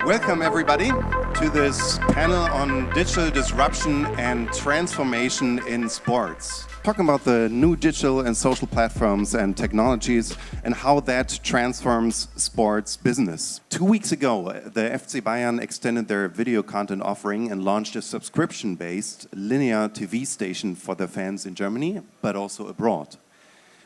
Welcome everybody to this panel on digital disruption and transformation in sports. Talking about the new digital and social platforms and technologies and how that transforms sports business. 2 weeks ago, the FC Bayern extended their video content offering and launched a subscription-based linear TV station for their fans in Germany, but also abroad.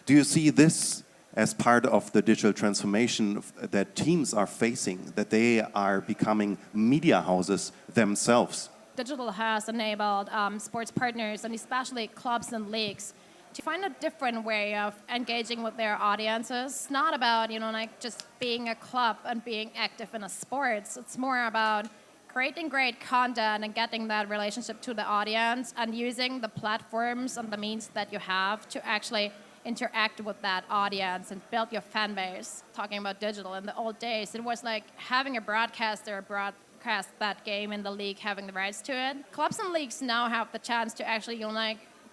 Do you see this as part of the digital transformation that teams are facing, that they are becoming media houses themselves? Digital has enabled sports partners and especially clubs and leagues to find a different way of engaging with their audiences. It's not about, just being a club and being active in a sports. It's more about creating great content and getting that relationship to the audience and using the platforms and the means that you have to actually interact with that audience and build your fan base. Talking about digital, in the old days, it was like having a broadcaster broadcast that game in the league, having the rights to it. Clubs and leagues now have the chance to actually,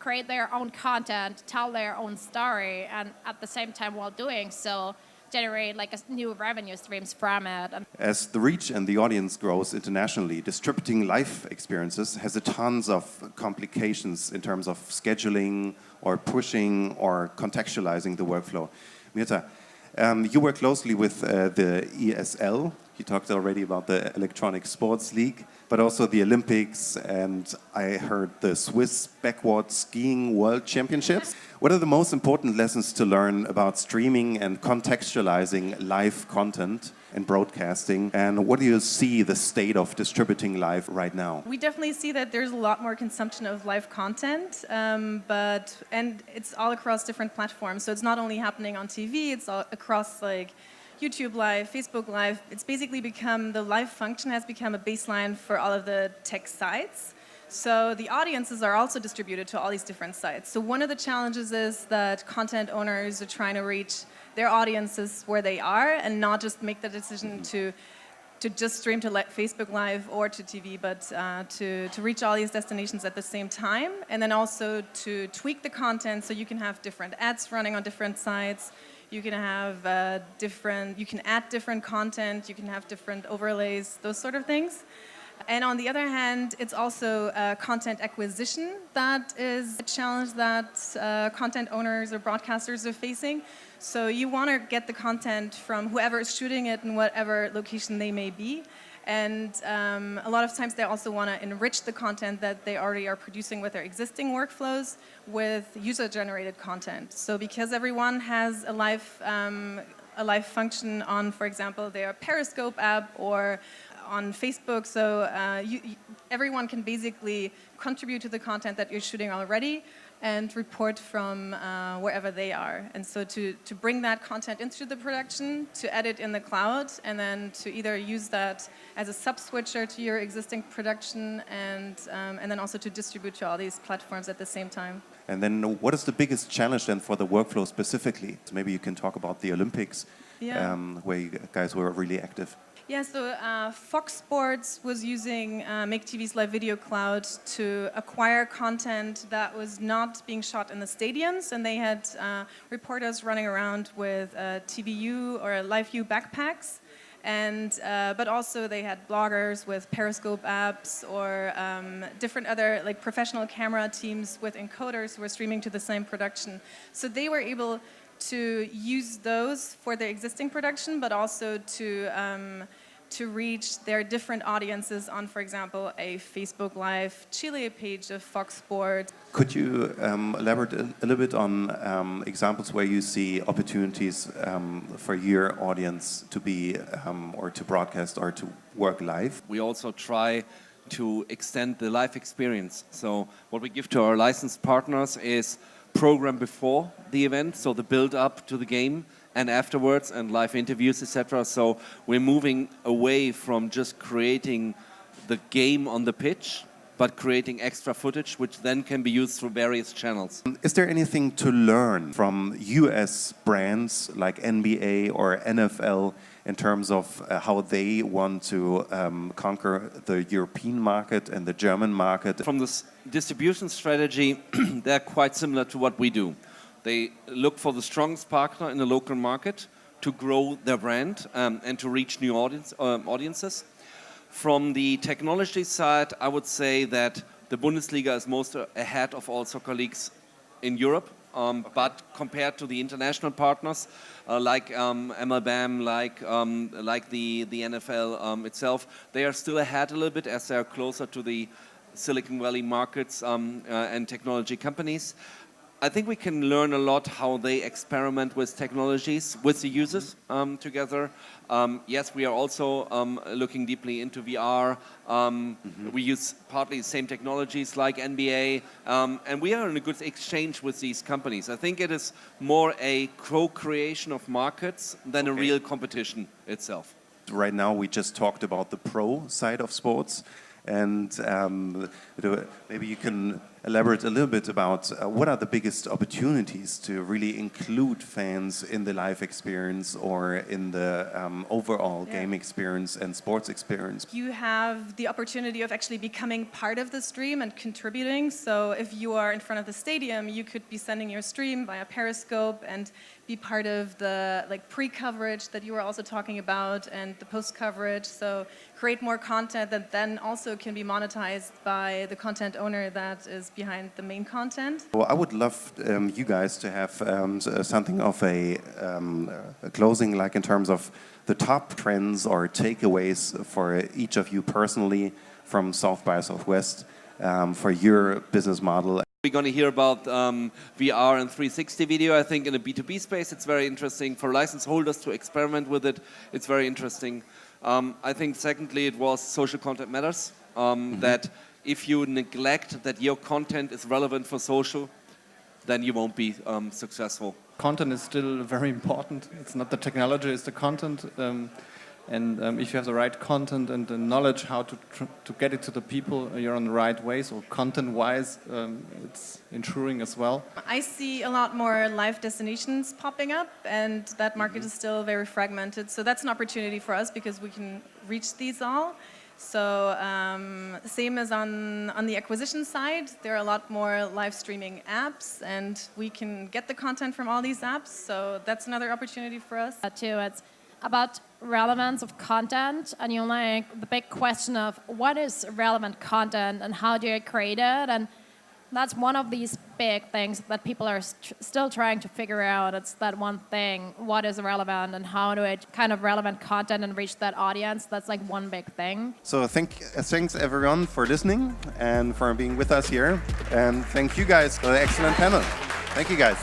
create their own content, tell their own story, and at the same time, while doing so, generate new revenue streams from it. As the reach and the audience grows internationally, distributing live experiences has a tons of complications in terms of scheduling or pushing or contextualizing the workflow. Mirta, you work closely with the ESL. You talked already about the Electronic Sports League, but also the Olympics, and I heard the Swiss Backward Skiing World Championships. What are the most important lessons to learn about streaming and contextualizing live content and broadcasting? And what do you see the state of distributing live right now? We definitely see that there's a lot more consumption of live content, and it's all across different platforms. So it's not only happening on TV, it's all across YouTube Live, Facebook Live. It's basically the live function has become a baseline for all of the tech sites. So the audiences are also distributed to all these different sites. So one of the challenges is that content owners are trying to reach their audiences where they are and not just make the decision to just stream to Facebook Live or to TV, but to reach all these destinations at the same time, and then also to tweak the content so you can have different ads running on different sites. You can have you can add different content, you can have different overlays, those sort of things. And on the other hand, it's also content acquisition that is a challenge that content owners or broadcasters are facing. So you want to get the content from whoever is shooting it in whatever location they may be. And a lot of times they also want to enrich the content that they already are producing with their existing workflows with user-generated content. So because everyone has a live function on, for example, their Periscope app or on Facebook, so everyone can basically contribute to the content that you're shooting already and report from wherever they are. And so to bring that content into the production, to edit in the cloud, and then to either use that as a sub-switcher to your existing production, and then also to distribute to all these platforms at the same time. And then what is the biggest challenge then for the workflow specifically? So maybe you can talk about the Olympics, where you guys were really active. Yeah, so Fox Sports was using Make.TV's live video cloud to acquire content that was not being shot in the stadiums, and they had reporters running around with TVU or LiveView backpacks, and but also they had bloggers with Periscope apps or different other professional camera teams with encoders who were streaming to the same production. So they were able to use those for their existing production, but also to reach their different audiences on, for example, a Facebook Live Chile page of Fox Sports. Could you elaborate a little bit on examples where you see opportunities for your audience to be or to broadcast or to work live? We also try to extend the live experience. So what we give to our licensed partners is program before the event, so the build up to the game, and afterwards, and live interviews, etc. So we're moving away from just creating the game on the pitch, but creating extra footage, which then can be used through various channels. Is there anything to learn from US brands like NBA or NFL in terms of how they want to conquer the European market and the German market? From this distribution strategy, they're quite similar to what we do. They look for the strongest partner in the local market to grow their brand and to reach new audiences. From the technology side, I would say that the Bundesliga is most ahead of all soccer leagues in Europe. But compared to the international partners, like MLBAM, like the NFL itself, they are still ahead a little bit as they are closer to the Silicon Valley markets and technology companies. I think we can learn a lot how they experiment with technologies, with the users together. Yes, we are also looking deeply into VR. We use partly the same technologies like NBA, and we are in a good exchange with these companies. I think it is more a co-creation of markets than a real competition itself. Right now, we just talked about the pro side of sports, and maybe you can elaborate a little bit about what are the biggest opportunities to really include fans in the live experience or in the overall game experience and sports experience. You have the opportunity of actually becoming part of the stream and contributing. So if you are in front of the stadium, you could be sending your stream via Periscope and be part of the pre-coverage that you were also talking about and the post-coverage. So create more content that then also can be monetized by the content owner that is behind the main content. Well, I would love you guys to have something of a closing, like in terms of the top trends or takeaways for each of you personally from South by Southwest for your business model. We're going to hear about VR and 360 video. I think in a B2B space, it's very interesting. For license holders to experiment with it, it's very interesting. I think secondly, it was social content matters. That if you neglect that your content is relevant for social, then you won't be successful. Content is still very important. It's not the technology, it's the content. And if you have the right content and the knowledge how to get it to the people, you're on the right way. So content-wise, it's ensuring as well. I see a lot more live destinations popping up, and that market is still very fragmented. So that's an opportunity for us because we can reach these all. So same as on the acquisition side, there are a lot more live streaming apps, and we can get the content from all these apps. So that's another opportunity for us. Too, it's about relevance of content, and the big question of what is relevant content and how do you create it, and that's one of these big things that people are still trying to figure out. It's that one thing, what is relevant and how do it kind of relevant content and reach that audience. That's like one big thing. So thanks everyone for listening and for being with us here, and thank you guys for the excellent panel. Thank you guys.